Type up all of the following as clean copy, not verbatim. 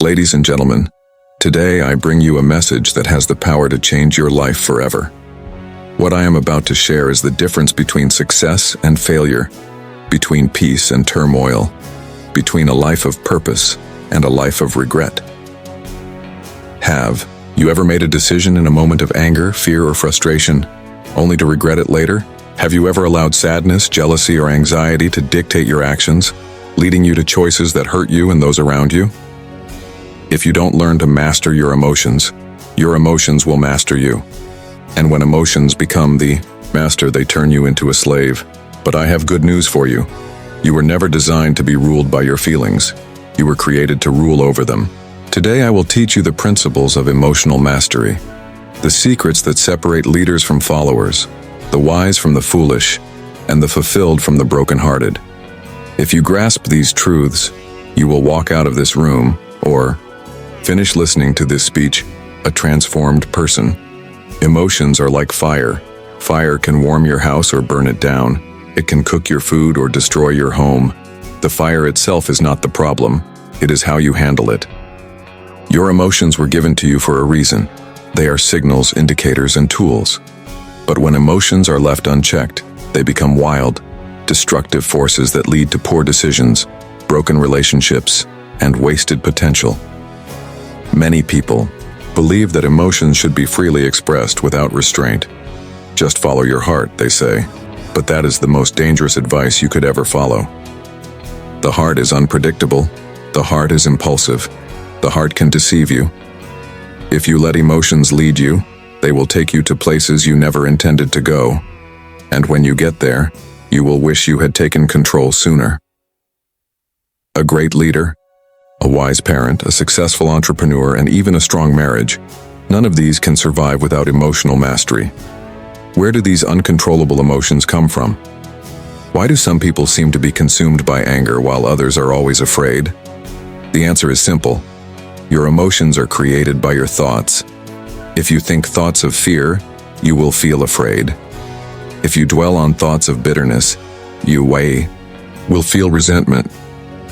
Ladies and gentlemen, today I bring you a message that has the power to change your life forever. What I am about to share is the difference between success and failure, between peace and turmoil, between a life of purpose and a life of regret. Have you ever made a decision in a moment of anger, fear, or frustration, only to regret it later? Have you ever allowed sadness, jealousy, or anxiety to dictate your actions, leading you to choices that hurt you and those around you? If you don't learn to master your emotions will master you. And when emotions become the master, they turn you into a slave. But I have good news for you. You were never designed to be ruled by your feelings. You were created to rule over them. Today I will teach you the principles of emotional mastery, the secrets that separate leaders from followers, the wise from the foolish, and the fulfilled from the brokenhearted. If you grasp these truths, you will walk out of this room, or finish listening to this speech, a transformed person. Emotions are like fire. Fire can warm your house or burn it down. It can cook your food or destroy your home. The fire itself is not the problem. It is how you handle it. Your emotions were given to you for a reason. They are signals, indicators, and tools. But when emotions are left unchecked, they become wild, destructive forces that lead to poor decisions, broken relationships, and wasted potential. Many people believe that emotions should be freely expressed without restraint. Just follow your heart, they say, but that is the most dangerous advice you could ever follow. The heart is unpredictable. The heart is impulsive. The heart can deceive you. If you let emotions lead you, they will take you to places you never intended to go. And when you get there, you will wish you had taken control sooner. A great leader, a wise parent, a successful entrepreneur, and even a strong marriage, none of these can survive without emotional mastery. Where do these uncontrollable emotions come from? Why do some people seem to be consumed by anger while others are always afraid? The answer is simple. Your emotions are created by your thoughts. If you think thoughts of fear, you will feel afraid. If you dwell on thoughts of bitterness, you will feel resentment.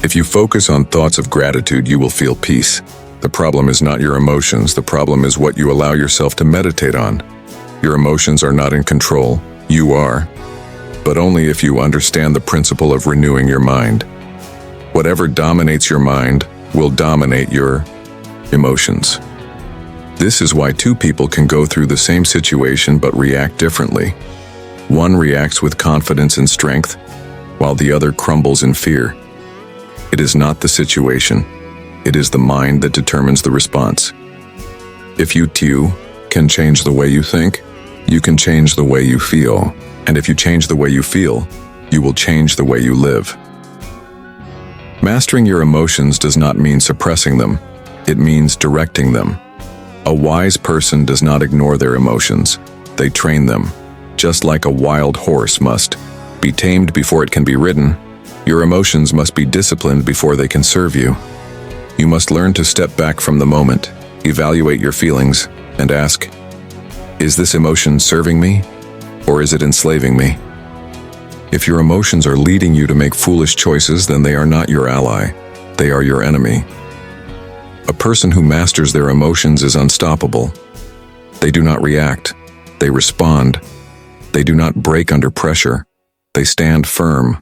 If you focus on thoughts of gratitude, you will feel peace. The problem is not your emotions. The problem is what you allow yourself to meditate on. Your emotions are not in control. You are. But only if you understand the principle of renewing your mind. Whatever dominates your mind will dominate your emotions. This is why two people can go through the same situation but react differently. One reacts with confidence and strength, while the other crumbles in fear. It is not the situation. It is the mind that determines the response. If you too can change the way you think, you can change the way you feel. And if you change the way you feel, you will change the way you live. Mastering your emotions does not mean suppressing them. It means directing them. A wise person does not ignore their emotions. They train them. Just like a wild horse must be tamed before it can be ridden, your emotions must be disciplined before they can serve you. You must learn to step back from the moment, evaluate your feelings, and ask, is this emotion serving me, or is it enslaving me? If your emotions are leading you to make foolish choices, then they are not your ally. They are your enemy. A person who masters their emotions is unstoppable. They do not react. They respond. They do not break under pressure. They stand firm.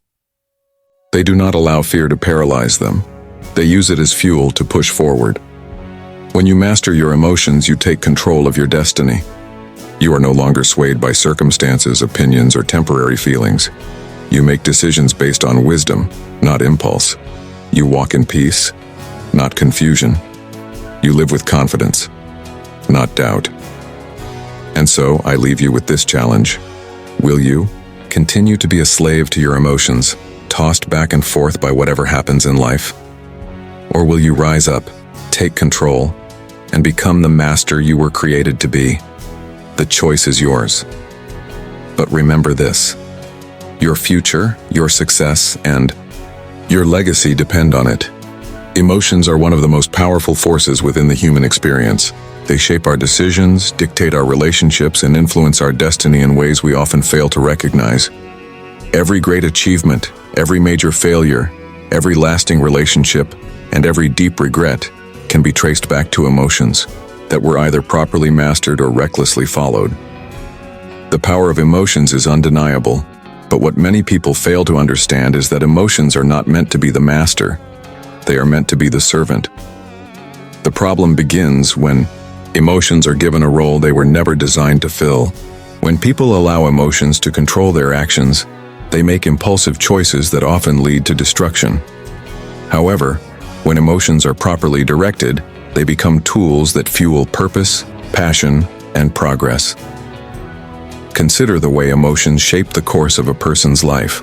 They do not allow fear to paralyze them. They use it as fuel to push forward. When you master your emotions, you take control of your destiny. You are no longer swayed by circumstances, opinions, or temporary feelings. You make decisions based on wisdom, not impulse. You walk in peace, not confusion. You live with confidence, not doubt. And so, I leave you with this challenge. Will you continue to be a slave to your emotions, tossed back and forth by whatever happens in life? Or will you rise up, take control, and become the master you were created to be? The choice is yours. But remember this: your future, your success, and your legacy depend on it. Emotions are one of the most powerful forces within the human experience. They shape our decisions, dictate our relationships, and influence our destiny in ways we often fail to recognize. Every great achievement, every major failure, every lasting relationship, and every deep regret can be traced back to emotions that were either properly mastered or recklessly followed. The power of emotions is undeniable, but what many people fail to understand is that emotions are not meant to be the master. They are meant to be the servant. The problem begins when emotions are given a role they were never designed to fill. When people allow emotions to control their actions, they make impulsive choices that often lead to destruction. However, when emotions are properly directed, they become tools that fuel purpose, passion, and progress. Consider the way emotions shape the course of a person's life.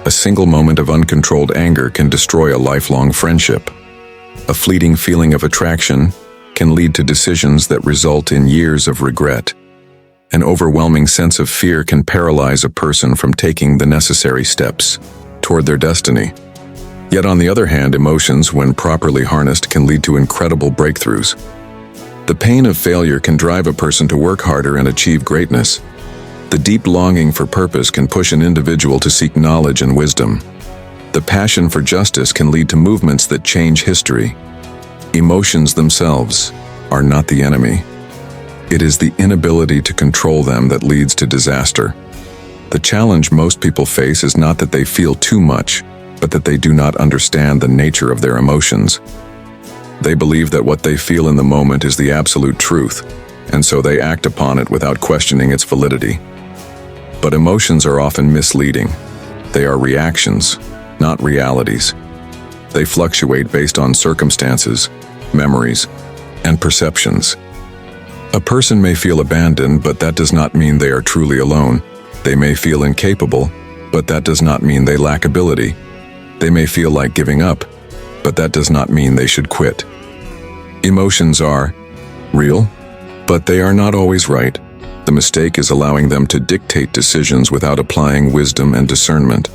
A single moment of uncontrolled anger can destroy a lifelong friendship. A fleeting feeling of attraction can lead to decisions that result in years of regret. An overwhelming sense of fear can paralyze a person from taking the necessary steps toward their destiny. Yet on the other hand, emotions, when properly harnessed, can lead to incredible breakthroughs. The pain of failure can drive a person to work harder and achieve greatness. The deep longing for purpose can push an individual to seek knowledge and wisdom. The passion for justice can lead to movements that change history. Emotions themselves are not the enemy. It is the inability to control them that leads to disaster. The challenge most people face is not that they feel too much, but that they do not understand the nature of their emotions. They believe that what they feel in the moment is the absolute truth, and so they act upon it without questioning its validity. But emotions are often misleading. They are reactions, not realities. They fluctuate based on circumstances, memories, and perceptions. A person may feel abandoned, but that does not mean they are truly alone. They may feel incapable, but that does not mean they lack ability. They may feel like giving up, but that does not mean they should quit. Emotions are real, but they are not always right. The mistake is allowing them to dictate decisions without applying wisdom and discernment.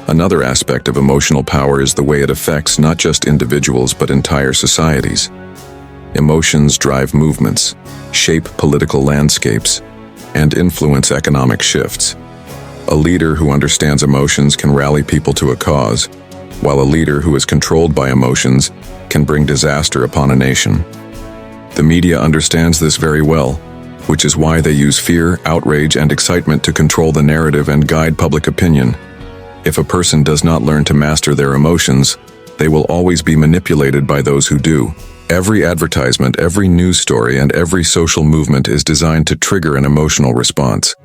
Another aspect of emotional power is the way it affects not just individuals but entire societies. Emotions drive movements, shape political landscapes, and influence economic shifts. A leader who understands emotions can rally people to a cause, while a leader who is controlled by emotions can bring disaster upon a nation. The media understands this very well, which is why they use fear, outrage, and excitement to control the narrative and guide public opinion. If a person does not learn to master their emotions, they will always be manipulated by those who do. Every advertisement, every news story, and every social movement is designed to trigger an emotional response.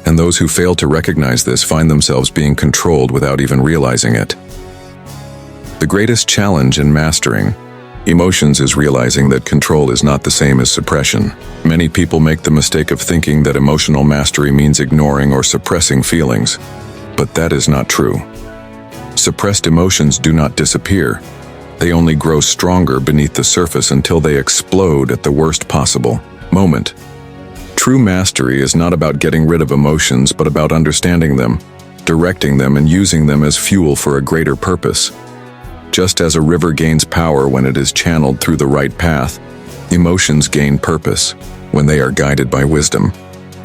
And those who fail to recognize this find themselves being controlled without even realizing it. The greatest challenge in mastering emotions is realizing that control is not the same as suppression. Many people make the mistake of thinking that emotional mastery means ignoring or suppressing feelings, but that is not true. Suppressed emotions do not disappear. They only grow stronger beneath the surface until they explode at the worst possible moment. True mastery is not about getting rid of emotions, but about understanding them, directing them, and using them as fuel for a greater purpose. Just as a river gains power when it is channeled through the right path, emotions gain purpose when they are guided by wisdom.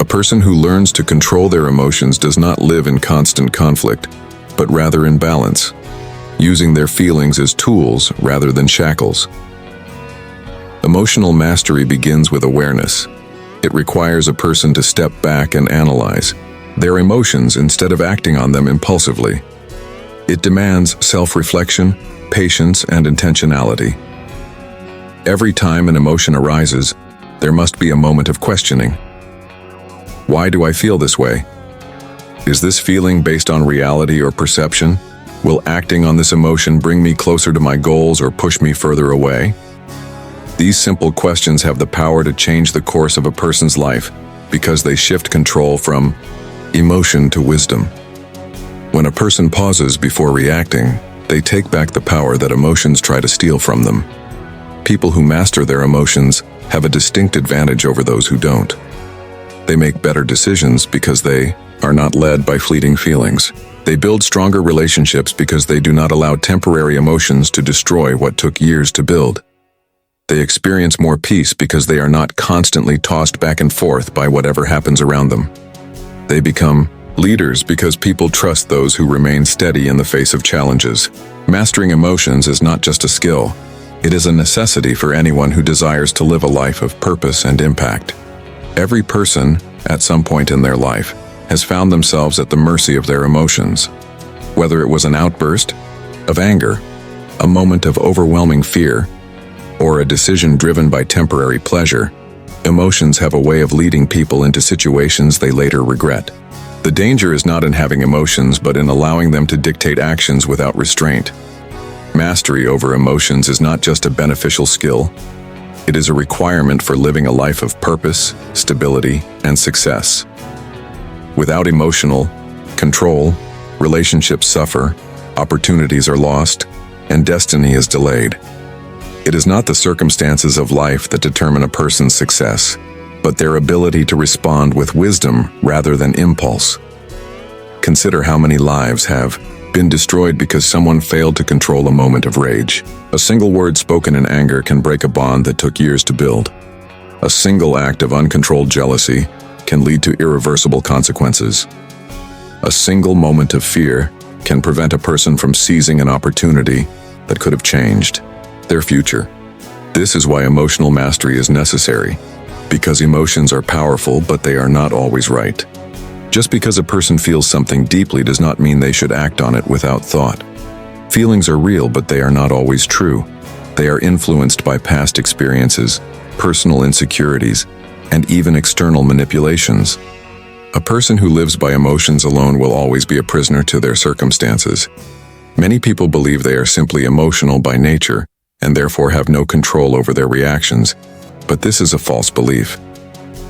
A person who learns to control their emotions does not live in constant conflict, but rather in balance, using their feelings as tools rather than shackles. Emotional mastery begins with awareness. It requires a person to step back and analyze their emotions instead of acting on them impulsively. It demands self-reflection, patience, and intentionality. Every time an emotion arises, there must be a moment of questioning. Why do I feel this way? Is this feeling based on reality or perception? Will acting on this emotion bring me closer to my goals or push me further away? These simple questions have the power to change the course of a person's life because they shift control from emotion to wisdom. When a person pauses before reacting, they take back the power that emotions try to steal from them. People who master their emotions have a distinct advantage over those who don't. They make better decisions because they are not led by fleeting feelings. They build stronger relationships because they do not allow temporary emotions to destroy what took years to build. They experience more peace because they are not constantly tossed back and forth by whatever happens around them. They become leaders because people trust those who remain steady in the face of challenges. Mastering emotions is not just a skill. It is a necessity for anyone who desires to live a life of purpose and impact. Every person, at some point in their life, has found themselves at the mercy of their emotions. Whether it was an outburst of anger, a moment of overwhelming fear, or a decision driven by temporary pleasure, emotions have a way of leading people into situations they later regret. The danger is not in having emotions, but in allowing them to dictate actions without restraint. Mastery over emotions is not just a beneficial skill, it is a requirement for living a life of purpose, stability, and success. Without emotional control, relationships suffer, opportunities are lost, and destiny is delayed. It is not the circumstances of life that determine a person's success, but their ability to respond with wisdom rather than impulse. Consider how many lives have been destroyed because someone failed to control a moment of rage. A single word spoken in anger can break a bond that took years to build. A single act of uncontrolled jealousy can lead to irreversible consequences. A single moment of fear can prevent a person from seizing an opportunity that could have changed their future. This is why emotional mastery is necessary, because emotions are powerful, but they are not always right. Just because a person feels something deeply does not mean they should act on it without thought. Feelings are real, but they are not always true. They are influenced by past experiences, personal insecurities, and even external manipulations. A person who lives by emotions alone will always be a prisoner to their circumstances. Many people believe they are simply emotional by nature and therefore have no control over their reactions, but this is a false belief.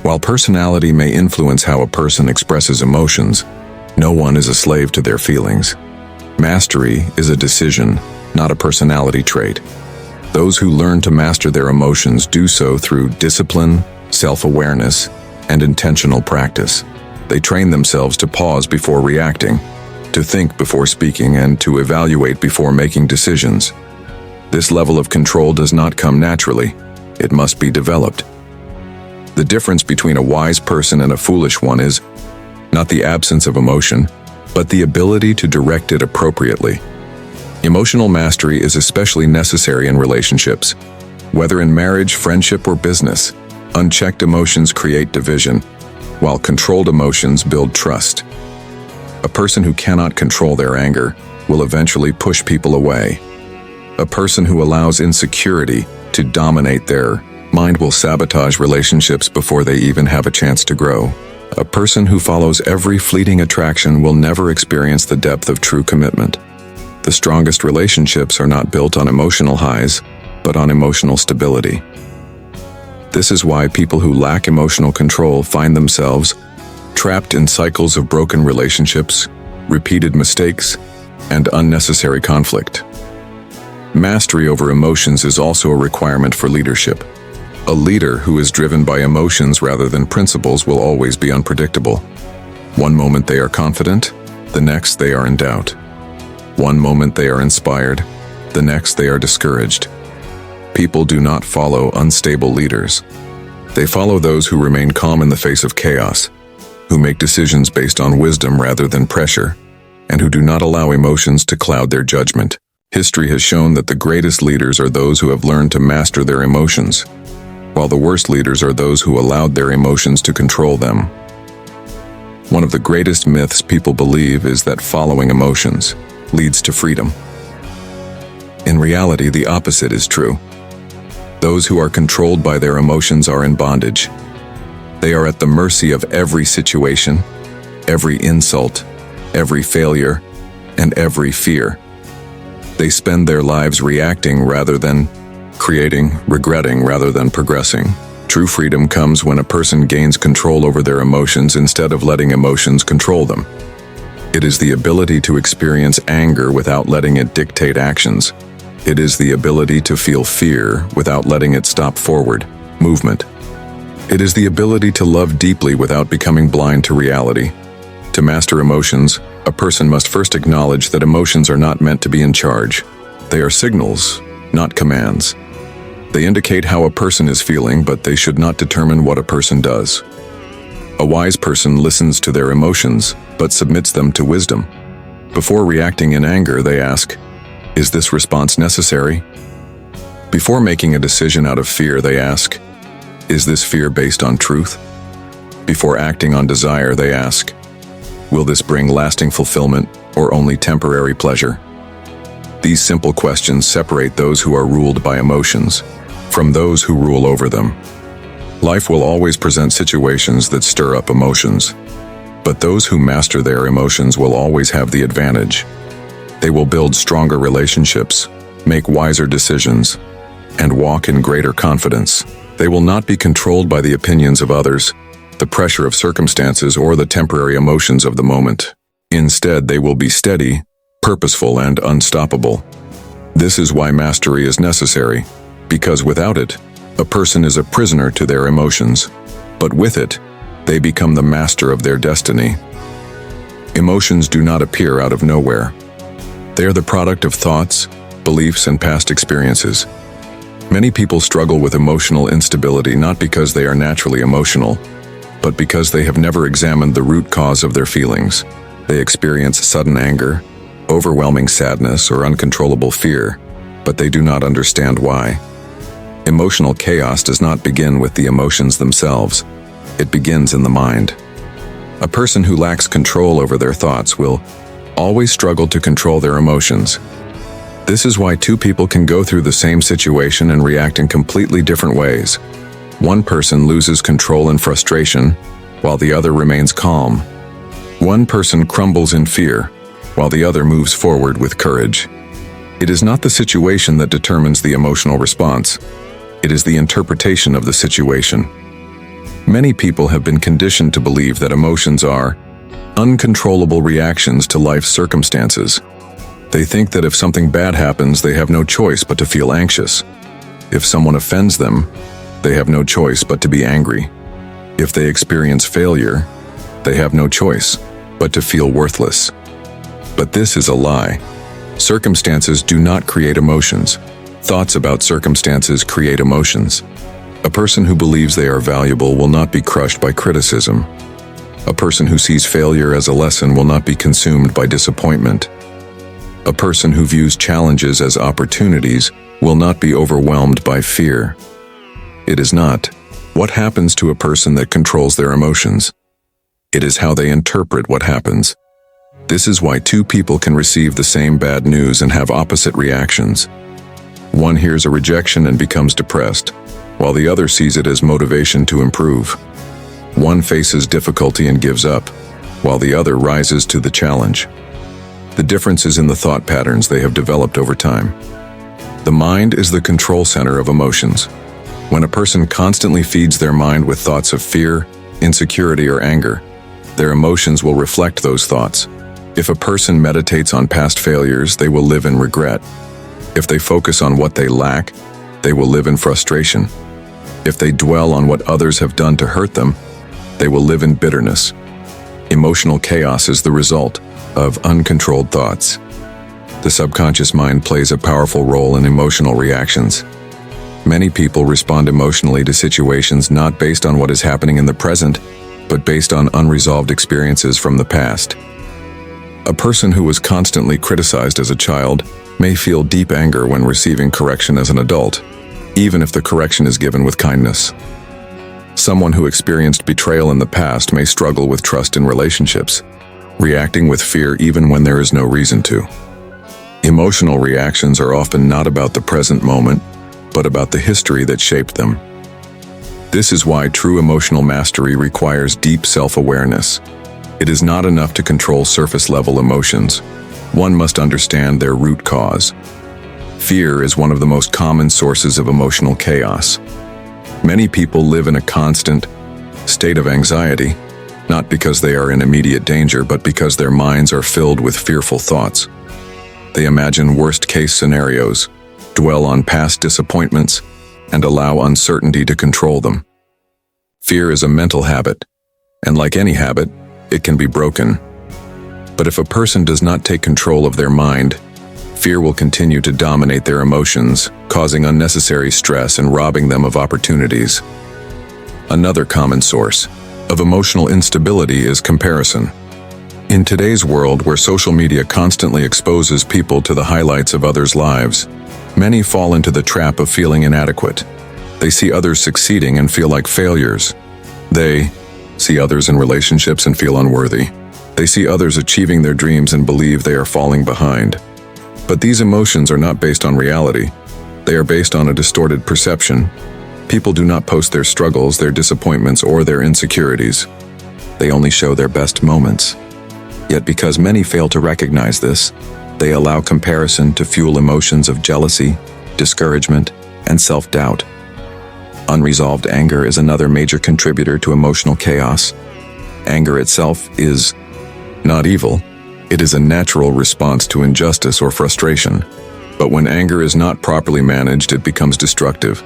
While personality may influence how a person expresses emotions, no one is a slave to their feelings. Mastery is a decision, not a personality trait. Those who learn to master their emotions do so through discipline, self-awareness, and intentional practice. They train themselves to pause before reacting, to think before speaking, and to evaluate before making decisions. This level of control does not come naturally. It must be developed. The difference between a wise person and a foolish one is not the absence of emotion, but the ability to direct it appropriately. Emotional mastery is especially necessary in relationships. Whether in marriage, friendship, or business, unchecked emotions create division, while controlled emotions build trust. A person who cannot control their anger will eventually push people away. A person who allows insecurity to dominate their mind will sabotage relationships before they even have a chance to grow. A person who follows every fleeting attraction will never experience the depth of true commitment. The strongest relationships are not built on emotional highs, but on emotional stability. This is why people who lack emotional control find themselves trapped in cycles of broken relationships, repeated mistakes, and unnecessary conflict. Mastery over emotions is also a requirement for leadership. A leader who is driven by emotions rather than principles will always be unpredictable. One moment they are confident, the next they are in doubt. One moment they are inspired, the next they are discouraged. People do not follow unstable leaders. They follow those who remain calm in the face of chaos, who make decisions based on wisdom rather than pressure, and who do not allow emotions to cloud their judgment. History has shown that the greatest leaders are those who have learned to master their emotions, while the worst leaders are those who allowed their emotions to control them. One of the greatest myths people believe is that following emotions leads to freedom. In reality, the opposite is true. Those who are controlled by their emotions are in bondage. They are at the mercy of every situation, every insult, every failure, and every fear. They spend their lives reacting rather than creating, regretting rather than progressing. True freedom comes when a person gains control over their emotions instead of letting emotions control them. It is the ability to experience anger without letting it dictate actions. It is the ability to feel fear without letting it stop forward movement. It is the ability to love deeply without becoming blind to reality. To master emotions, a person must first acknowledge that emotions are not meant to be in charge. They are signals, not commands. They indicate how a person is feeling, but they should not determine what a person does. A wise person listens to their emotions, but submits them to wisdom. Before reacting in anger, they ask, "Is this response necessary?" Before making a decision out of fear, they ask, is this fear based on truth? Before acting on desire, they ask, will this bring lasting fulfillment or only temporary pleasure? These simple questions separate those who are ruled by emotions from those who rule over them. Life will always present situations that stir up emotions, but those who master their emotions will always have the advantage. They will build stronger relationships, make wiser decisions, and walk in greater confidence. They will not be controlled by the opinions of others, the pressure of circumstances, or the temporary emotions of the moment. Instead, they will be steady, purposeful, and unstoppable. This is why mastery is necessary, because without it, a person is a prisoner to their emotions, but with it, they become the master of their destiny. Emotions do not appear out of nowhere. They are the product of thoughts, beliefs, and past experiences. Many people struggle with emotional instability not because they are naturally emotional, but because they have never examined the root cause of their feelings. They experience sudden anger, overwhelming sadness, or uncontrollable fear, but they do not understand why. Emotional chaos does not begin with the emotions themselves. It begins in the mind. A person who lacks control over their thoughts will always struggle to control their emotions. This is why two people can go through the same situation and react in completely different ways. One person loses control in frustration, while the other remains calm. One person crumbles in fear, while the other moves forward with courage. It is not the situation that determines the emotional response. It is the interpretation of the situation. Many people have been conditioned to believe that emotions are uncontrollable reactions to life's circumstances. They think that if something bad happens, they have no choice but to feel anxious. If someone offends them, they have no choice but to be angry. If they experience failure, they have no choice but to feel worthless. But this is a lie. Circumstances do not create emotions. Thoughts about circumstances create emotions. A person who believes they are valuable will not be crushed by criticism. A person who sees failure as a lesson will not be consumed by disappointment. A person who views challenges as opportunities will not be overwhelmed by fear. It is not what happens to a person that controls their emotions. It is how they interpret what happens. This is why two people can receive the same bad news and have opposite reactions. One hears a rejection and becomes depressed, while the other sees it as motivation to improve. One faces difficulty and gives up, while the other rises to the challenge. The difference is in the thought patterns they have developed over time. The mind is the control center of emotions. When a person constantly feeds their mind with thoughts of fear, insecurity, or anger, their emotions will reflect those thoughts. If a person meditates on past failures, they will live in regret. If they focus on what they lack, they will live in frustration. If they dwell on what others have done to hurt them, they will live in bitterness. Emotional chaos is the result of uncontrolled thoughts. The subconscious mind plays a powerful role in emotional reactions. Many people respond emotionally to situations not based on what is happening in the present, but based on unresolved experiences from the past. A person who was constantly criticized as a child may feel deep anger when receiving correction as an adult, even if the correction is given with kindness. Someone who experienced betrayal in the past may struggle with trust in relationships, reacting with fear even when there is no reason to. Emotional reactions are often not about the present moment, but about the history that shaped them. This is why true emotional mastery requires deep self-awareness. It is not enough to control surface-level emotions. One must understand their root cause. Fear is one of the most common sources of emotional chaos. Many people live in a constant state of anxiety, not because they are in immediate danger, but because their minds are filled with fearful thoughts. They imagine worst-case scenarios, dwell on past disappointments, and allow uncertainty to control them. Fear is a mental habit, and like any habit, it can be broken. But if a person does not take control of their mind, fear will continue to dominate their emotions, causing unnecessary stress and robbing them of opportunities. Another common source of emotional instability is comparison. In today's world where social media constantly exposes people to the highlights of others' lives, Many fall into the trap of feeling inadequate. They see others succeeding and feel like failures. They see others in relationships and feel unworthy. They see others achieving their dreams and believe they are falling behind. But these emotions are not based on reality. They are based on a distorted perception. People do not post their struggles, their disappointments, or their insecurities. They only show their best moments. Yet because many fail to recognize this, they allow comparison to fuel emotions of jealousy, discouragement, and self-doubt. Unresolved anger is another major contributor to emotional chaos. Anger itself is not evil. It is a natural response to injustice or frustration. But when anger is not properly managed, it becomes destructive.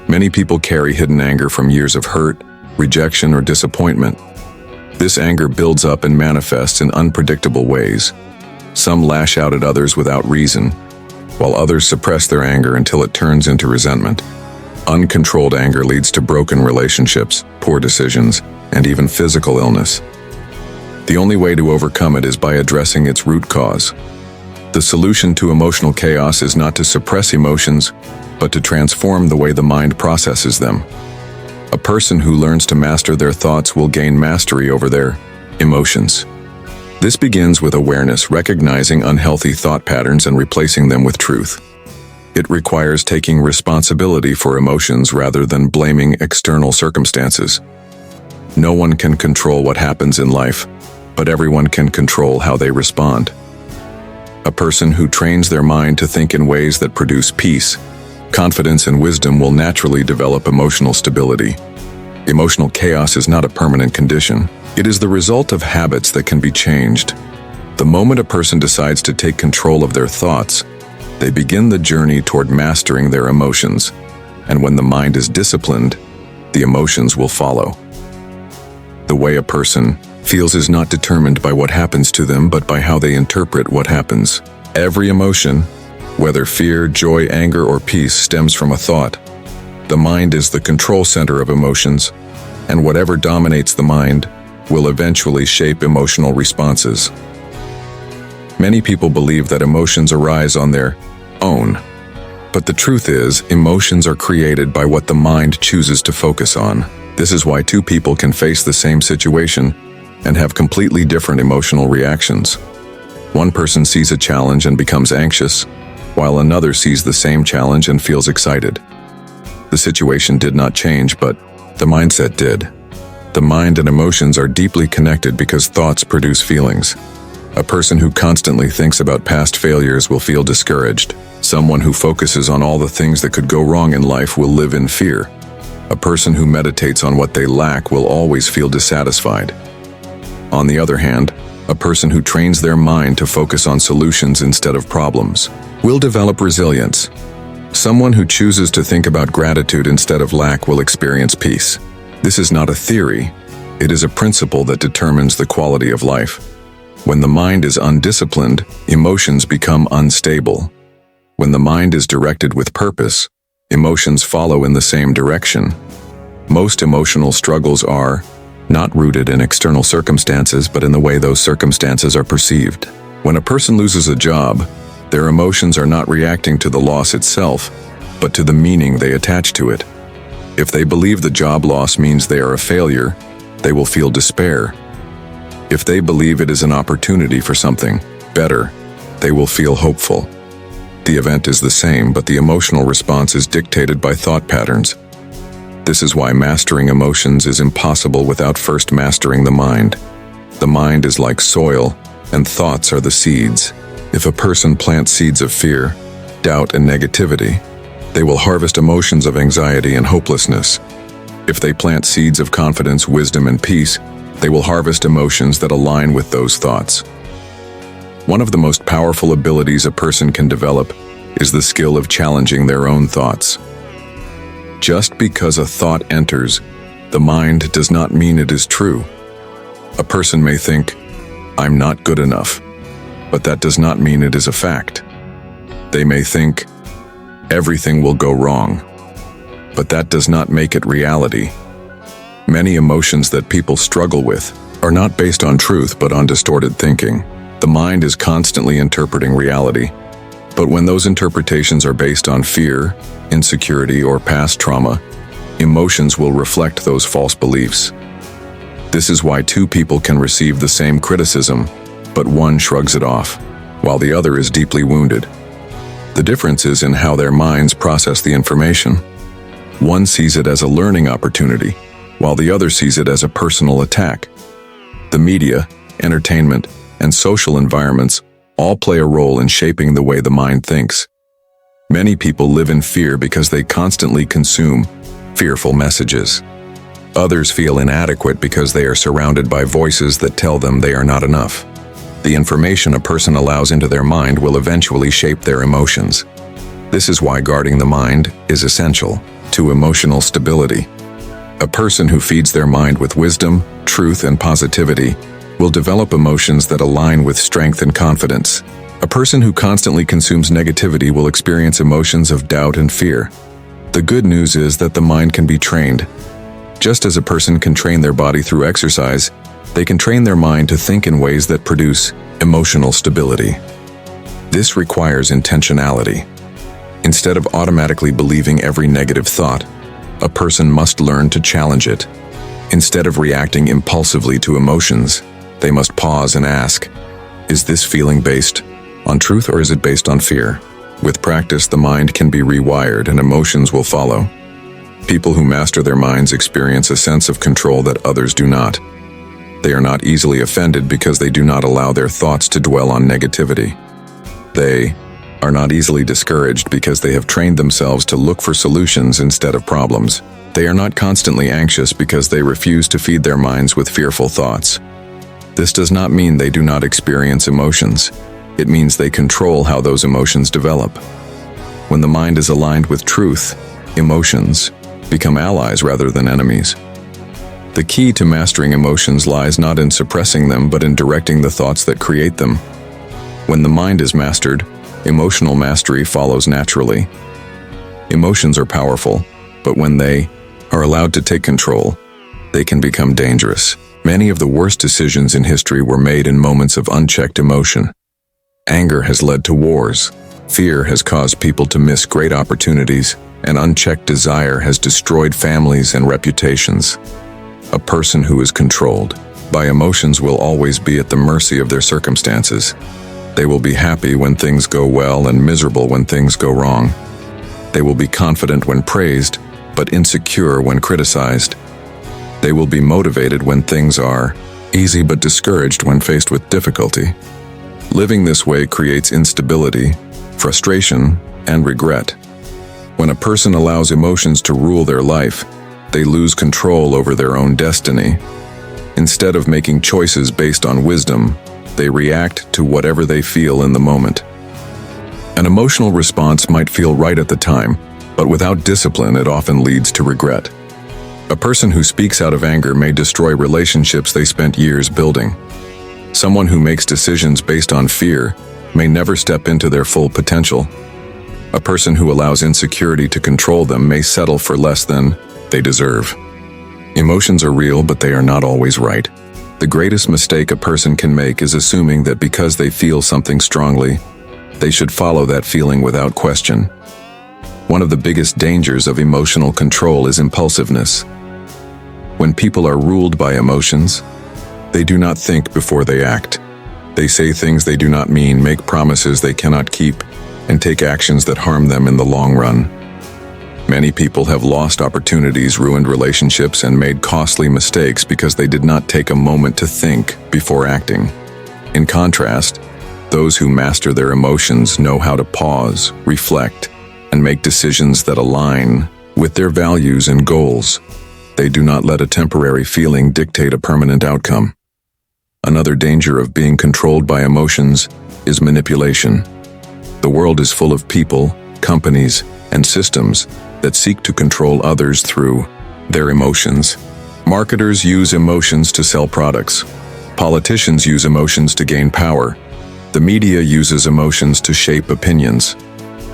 Many people carry hidden anger from years of hurt, rejection, or disappointment. This anger builds up and manifests in unpredictable ways. Some lash out at others without reason, while others suppress their anger until it turns into resentment. Uncontrolled anger leads to broken relationships, poor decisions, and even physical illness. The only way to overcome it is by addressing its root cause. The solution to emotional chaos is not to suppress emotions, but to transform the way the mind processes them. A person who learns to master their thoughts will gain mastery over their emotions. This begins with awareness, recognizing unhealthy thought patterns and replacing them with truth. It requires taking responsibility for emotions rather than blaming external circumstances. No one can control what happens in life, but everyone can control how they respond. A person who trains their mind to think in ways that produce peace, confidence, and wisdom will naturally develop emotional stability. Emotional chaos is not a permanent condition. It is the result of habits that can be changed. The moment a person decides to take control of their thoughts, they begin the journey toward mastering their emotions. And when the mind is disciplined, the emotions will follow. The way a person feels is not determined by what happens to them, but by how they interpret what happens. Every emotion, whether fear, joy, anger, or peace, stems from a thought. The mind is the control center of emotions, and whatever dominates the mind will eventually shape emotional responses. Many people believe that emotions arise on their own, but the truth is, emotions are created by what the mind chooses to focus on. This is why two people can face the same situation and have completely different emotional reactions. One person sees a challenge and becomes anxious, while another sees the same challenge and feels excited. The situation did not change, but the mindset did. The mind and emotions are deeply connected because thoughts produce feelings. A person who constantly thinks about past failures will feel discouraged. Someone who focuses on all the things that could go wrong in life will live in fear. A person who meditates on what they lack will always feel dissatisfied. On the other hand, a person who trains their mind to focus on solutions instead of problems will develop resilience. Someone who chooses to think about gratitude instead of lack will experience peace. This is not a theory. It is a principle that determines the quality of life. When the mind is undisciplined, emotions become unstable. When the mind is directed with purpose, emotions follow in the same direction. Most emotional struggles are not rooted in external circumstances, but in the way those circumstances are perceived. When a person loses a job, their emotions are not reacting to the loss itself, but to the meaning they attach to it. If they believe the job loss means they are a failure, they will feel despair. If they believe it is an opportunity for something better, they will feel hopeful. The event is the same, but the emotional response is dictated by thought patterns. This is why mastering emotions is impossible without first mastering the mind. The mind is like soil, and thoughts are the seeds. If a person plants seeds of fear, doubt, and negativity, they will harvest emotions of anxiety and hopelessness. If they plant seeds of confidence, wisdom, and peace, they will harvest emotions that align with those thoughts. One of the most powerful abilities a person can develop is the skill of challenging their own thoughts. Just because a thought enters the mind does not mean it is true. A person may think, "I'm not good enough," but that does not mean it is a fact. They may think, "Everything will go wrong," but that does not make it reality. Many emotions that people struggle with are not based on truth but on distorted thinking. The mind is constantly interpreting reality. But when those interpretations are based on fear, insecurity, or past trauma, emotions will reflect those false beliefs. This is why two people can receive the same criticism, but one shrugs it off, while the other is deeply wounded. The difference is in how their minds process the information. One sees it as a learning opportunity, while the other sees it as a personal attack. The media, entertainment, and social environments all play a role in shaping the way the mind thinks. Many people live in fear because they constantly consume fearful messages. Others feel inadequate because they are surrounded by voices that tell them they are not enough. The information a person allows into their mind will eventually shape their emotions. This is why guarding the mind is essential to emotional stability. A person who feeds their mind with wisdom, truth, and positivity will develop emotions that align with strength and confidence. A person who constantly consumes negativity will experience emotions of doubt and fear. The good news is that the mind can be trained. Just as a person can train their body through exercise, they can train their mind to think in ways that produce emotional stability. This requires intentionality. Instead of automatically believing every negative thought, a person must learn to challenge it. Instead of reacting impulsively to emotions, they must pause and ask, is this feeling based on truth or is it based on fear? With practice, the mind can be rewired and emotions will follow. People who master their minds experience a sense of control that others do not. They are not easily offended because they do not allow their thoughts to dwell on negativity. They are not easily discouraged because they have trained themselves to look for solutions instead of problems. They are not constantly anxious because they refuse to feed their minds with fearful thoughts. This does not mean they do not experience emotions. It means they control how those emotions develop. When the mind is aligned with truth, emotions become allies rather than enemies. The key to mastering emotions lies not in suppressing them, but in directing the thoughts that create them. When the mind is mastered, emotional mastery follows naturally. Emotions are powerful, but when they are allowed to take control, they can become dangerous. Many of the worst decisions in history were made in moments of unchecked emotion. Anger has led to wars. Fear has caused people to miss great opportunities, and unchecked desire has destroyed families and reputations. A person who is controlled by emotions will always be at the mercy of their circumstances. They will be happy when things go well and miserable when things go wrong. They will be confident when praised, but insecure when criticized. They will be motivated when things are easy but discouraged when faced with difficulty. Living this way creates instability, frustration, and regret. When a person allows emotions to rule their life, they lose control over their own destiny. Instead of making choices based on wisdom, they react to whatever they feel in the moment. An emotional response might feel right at the time, but without discipline, it often leads to regret. A person who speaks out of anger may destroy relationships they spent years building. Someone who makes decisions based on fear may never step into their full potential. A person who allows insecurity to control them may settle for less than they deserve. Emotions are real, but they are not always right. The greatest mistake a person can make is assuming that because they feel something strongly, they should follow that feeling without question. One of the biggest dangers of emotional control is impulsiveness. When people are ruled by emotions, they do not think before they act. They say things they do not mean, make promises they cannot keep, and take actions that harm them in the long run. Many people have lost opportunities, ruined relationships, and made costly mistakes because they did not take a moment to think before acting. In contrast, those who master their emotions know how to pause, reflect, and make decisions that align with their values and goals. They do not let a temporary feeling dictate a permanent outcome. Another danger of being controlled by emotions is manipulation. The world is full of people, companies, and systems that seek to control others through their emotions. Marketers use emotions to sell products. Politicians use emotions to gain power. The media uses emotions to shape opinions.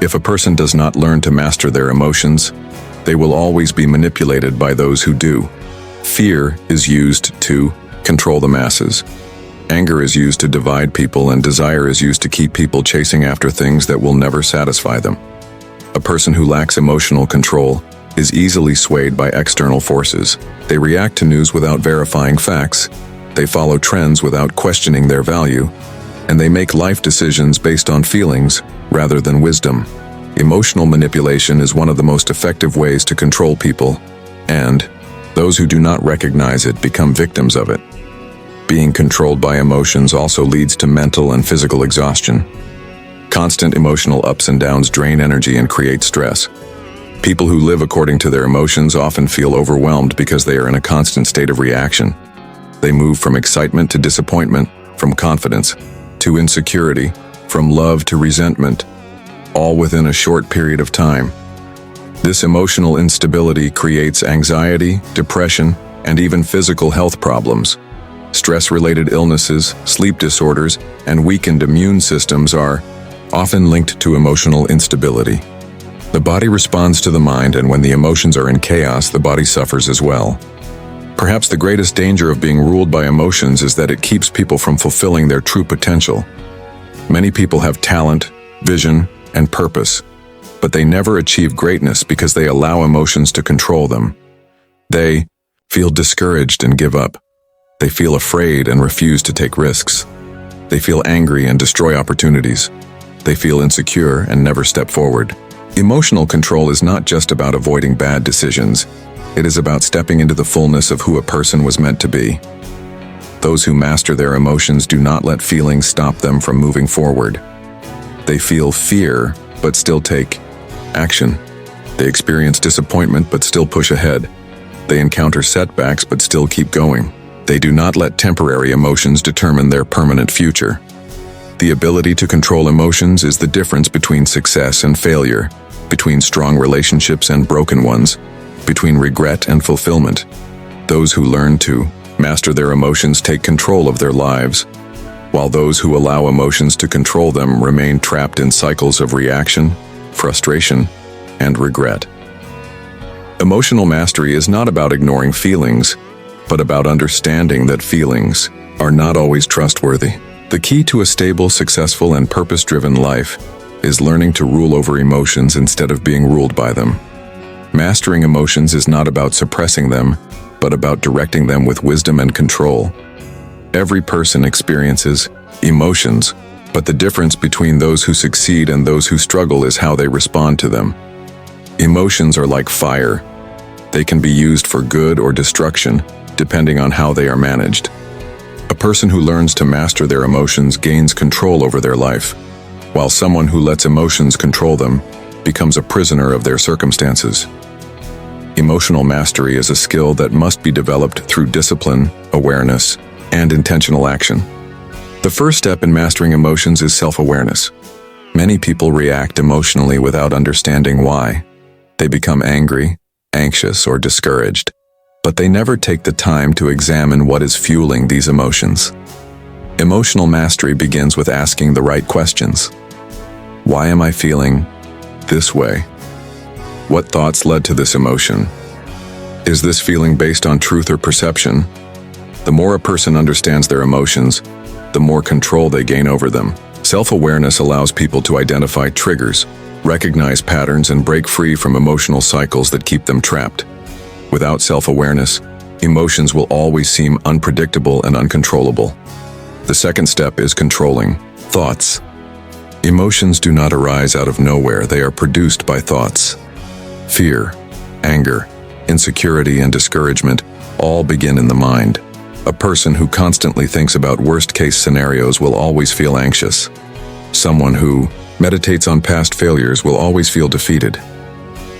If a person does not learn to master their emotions, they will always be manipulated by those who do. Fear is used to control the masses. Anger is used to divide people, and desire is used to keep people chasing after things that will never satisfy them. A person who lacks emotional control is easily swayed by external forces. They react to news without verifying facts. They follow trends without questioning their value. And they make life decisions based on feelings rather than wisdom. Emotional manipulation is one of the most effective ways to control people, and those who do not recognize it become victims of it. Being controlled by emotions also leads to mental and physical exhaustion. Constant emotional ups and downs drain energy and create stress. People who live according to their emotions often feel overwhelmed because they are in a constant state of reaction. They move from excitement to disappointment, from confidence to insecurity, from love to resentment, all within a short period of time. This emotional instability creates anxiety, depression, and even physical health problems. Stress-related illnesses, sleep disorders, and weakened immune systems are often linked to emotional instability. The body responds to the mind, and when the emotions are in chaos, the body suffers as well. Perhaps the greatest danger of being ruled by emotions is that it keeps people from fulfilling their true potential. Many people have talent, vision, and purpose, but they never achieve greatness because they allow emotions to control them. They feel discouraged and give up. They feel afraid and refuse to take risks. They feel angry and destroy opportunities. They feel insecure and never step forward. Emotional control is not just about avoiding bad decisions. It is about stepping into the fullness of who a person was meant to be. Those who master their emotions do not let feelings stop them from moving forward. They feel fear, but still take action. They experience disappointment, but still push ahead. They encounter setbacks, but still keep going. They do not let temporary emotions determine their permanent future. The ability to control emotions is the difference between success and failure, between strong relationships and broken ones, between regret and fulfillment. Those who learn to master their emotions take control of their lives, while those who allow emotions to control them remain trapped in cycles of reaction, frustration, and regret. Emotional mastery is not about ignoring feelings, but about understanding that feelings are not always trustworthy. The key to a stable, successful, and purpose-driven life is learning to rule over emotions instead of being ruled by them. Mastering emotions is not about suppressing them, but about directing them with wisdom and control. Every person experiences emotions, but the difference between those who succeed and those who struggle is how they respond to them. Emotions are like fire. They can be used for good or destruction, depending on how they are managed. A person who learns to master their emotions gains control over their life, while someone who lets emotions control them becomes a prisoner of their circumstances. Emotional mastery is a skill that must be developed through discipline, awareness, and intentional action. The first step in mastering emotions is self-awareness. Many people react emotionally without understanding why. They become angry, anxious, or discouraged, but they never take the time to examine what is fueling these emotions. Emotional mastery begins with asking the right questions. Why am I feeling this way? What thoughts led to this emotion? Is this feeling based on truth or perception? The more a person understands their emotions, the more control they gain over them. Self-awareness allows people to identify triggers, recognize patterns, and break free from emotional cycles that keep them trapped. Without self-awareness, emotions will always seem unpredictable and uncontrollable. The second step is controlling thoughts. Emotions do not arise out of nowhere. They are produced by thoughts. Fear, anger, insecurity, and discouragement all begin in the mind. A person who constantly thinks about worst-case scenarios will always feel anxious. Someone who meditates on past failures will always feel defeated.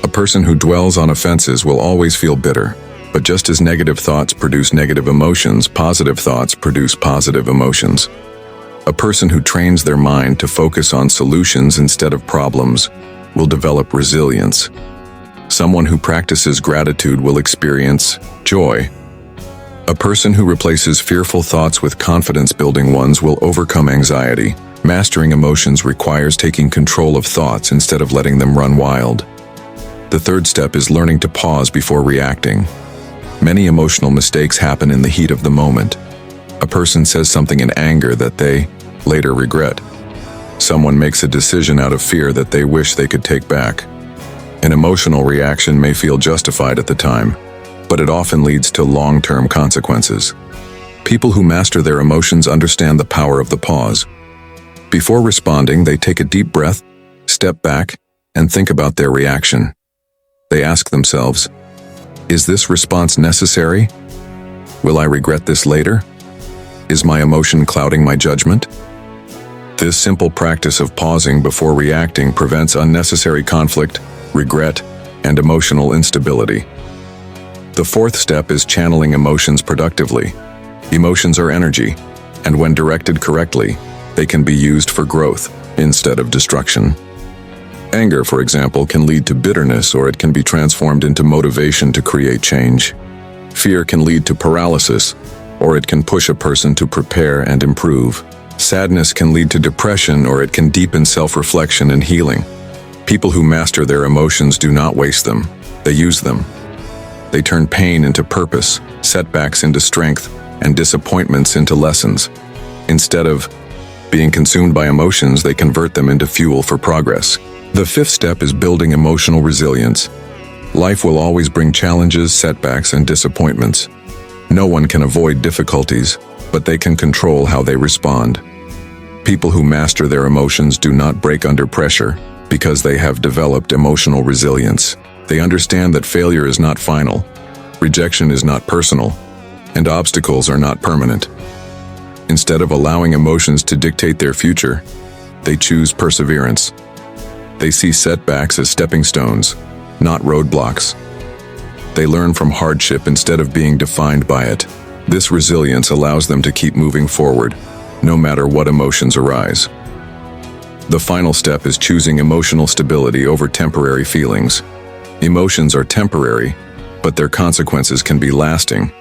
A person who dwells on offenses will always feel bitter. But just as negative thoughts produce negative emotions, positive thoughts produce positive emotions. A person who trains their mind to focus on solutions instead of problems will develop resilience. Someone who practices gratitude will experience joy. A person who replaces fearful thoughts with confidence-building ones will overcome anxiety. Mastering emotions requires taking control of thoughts instead of letting them run wild. The third step is learning to pause before reacting. Many emotional mistakes happen in the heat of the moment. A person says something in anger that they later regret. Someone makes a decision out of fear that they wish they could take back. An emotional reaction may feel justified at the time, but it often leads to long-term consequences. People who master their emotions understand the power of the pause. Before responding, they take a deep breath, step back, and think about their reaction. They ask themselves, is this response necessary? Will I regret this later? Is my emotion clouding my judgment? This simple practice of pausing before reacting prevents unnecessary conflict, regret, and emotional instability. The fourth step is channeling emotions productively. Emotions are energy, and when directed correctly, they can be used for growth instead of destruction. Anger, for example, can lead to bitterness, or it can be transformed into motivation to create change. Fear can lead to paralysis, or it can push a person to prepare and improve. Sadness can lead to depression, or it can deepen self-reflection and healing. People who master their emotions do not waste them, they use them. They turn pain into purpose, setbacks into strength, and disappointments into lessons. Instead of being consumed by emotions, they convert them into fuel for progress. The fifth step is building emotional resilience. Life will always bring challenges, setbacks, and disappointments. No one can avoid difficulties, but they can control how they respond. People who master their emotions do not break under pressure because they have developed emotional resilience. They understand that failure is not final, rejection is not personal, and obstacles are not permanent. Instead of allowing emotions to dictate their future, they choose perseverance. They see setbacks as stepping stones, not roadblocks. They learn from hardship instead of being defined by it. This resilience allows them to keep moving forward, no matter what emotions arise. The final step is choosing emotional stability over temporary feelings. Emotions are temporary, but their consequences can be lasting.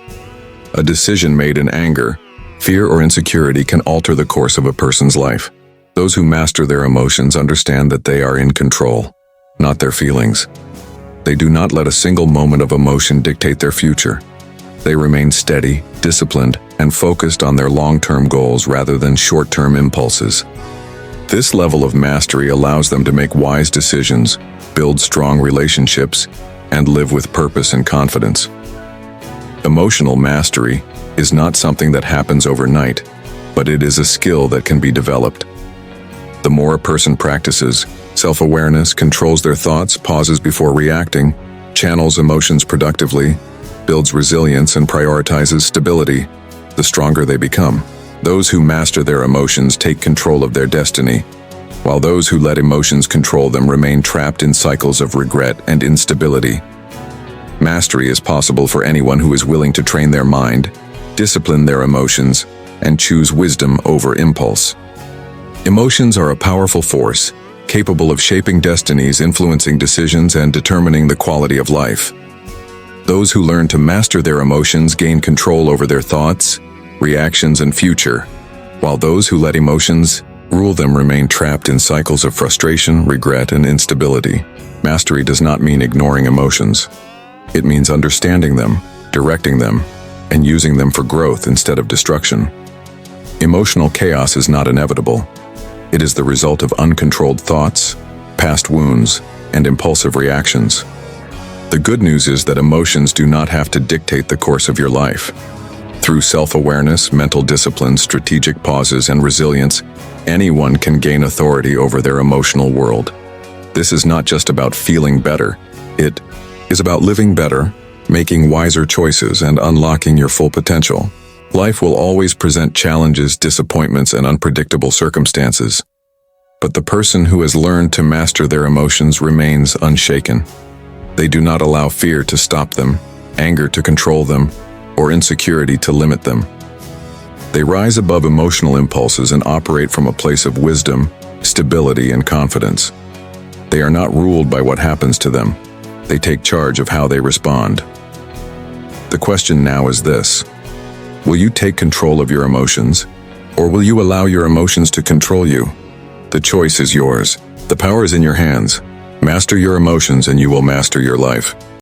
A decision made in anger, fear, or insecurity can alter the course of a person's life. Those who master their emotions understand that they are in control, not their feelings. They do not let a single moment of emotion dictate their future. They remain steady, disciplined, and focused on their long-term goals rather than short-term impulses. This level of mastery allows them to make wise decisions, build strong relationships, and live with purpose and confidence. Emotional mastery is not something that happens overnight, but it is a skill that can be developed. The more a person practices self-awareness, controls their thoughts, pauses before reacting, channels emotions productively, builds resilience, and prioritizes stability, the stronger they become. Those who master their emotions take control of their destiny, while those who let emotions control them remain trapped in cycles of regret and instability. Mastery is possible for anyone who is willing to train their mind, discipline their emotions, and choose wisdom over impulse. Emotions are a powerful force, capable of shaping destinies, influencing decisions, and determining the quality of life. Those who learn to master their emotions gain control over their thoughts, reactions, and future, while those who let emotions rule them remain trapped in cycles of frustration, regret, and instability. Mastery does not mean ignoring emotions. It means understanding them, directing them, and using them for growth instead of destruction. Emotional chaos is not inevitable. It is the result of uncontrolled thoughts, past wounds, and impulsive reactions. The good news is that emotions do not have to dictate the course of your life. Through self-awareness, mental discipline, strategic pauses, and resilience, anyone can gain authority over their emotional world. This is not just about feeling better. It is about living better, making wiser choices, and unlocking your full potential. Life will always present challenges, disappointments, and unpredictable circumstances. But the person who has learned to master their emotions remains unshaken. They do not allow fear to stop them, anger to control them, or insecurity to limit them. They rise above emotional impulses and operate from a place of wisdom, stability, and confidence. They are not ruled by what happens to them. They take charge of how they respond. The question now is this: will you take control of your emotions, or will you allow your emotions to control you? The choice is yours. The power is in your hands. Master your emotions and you will master your life.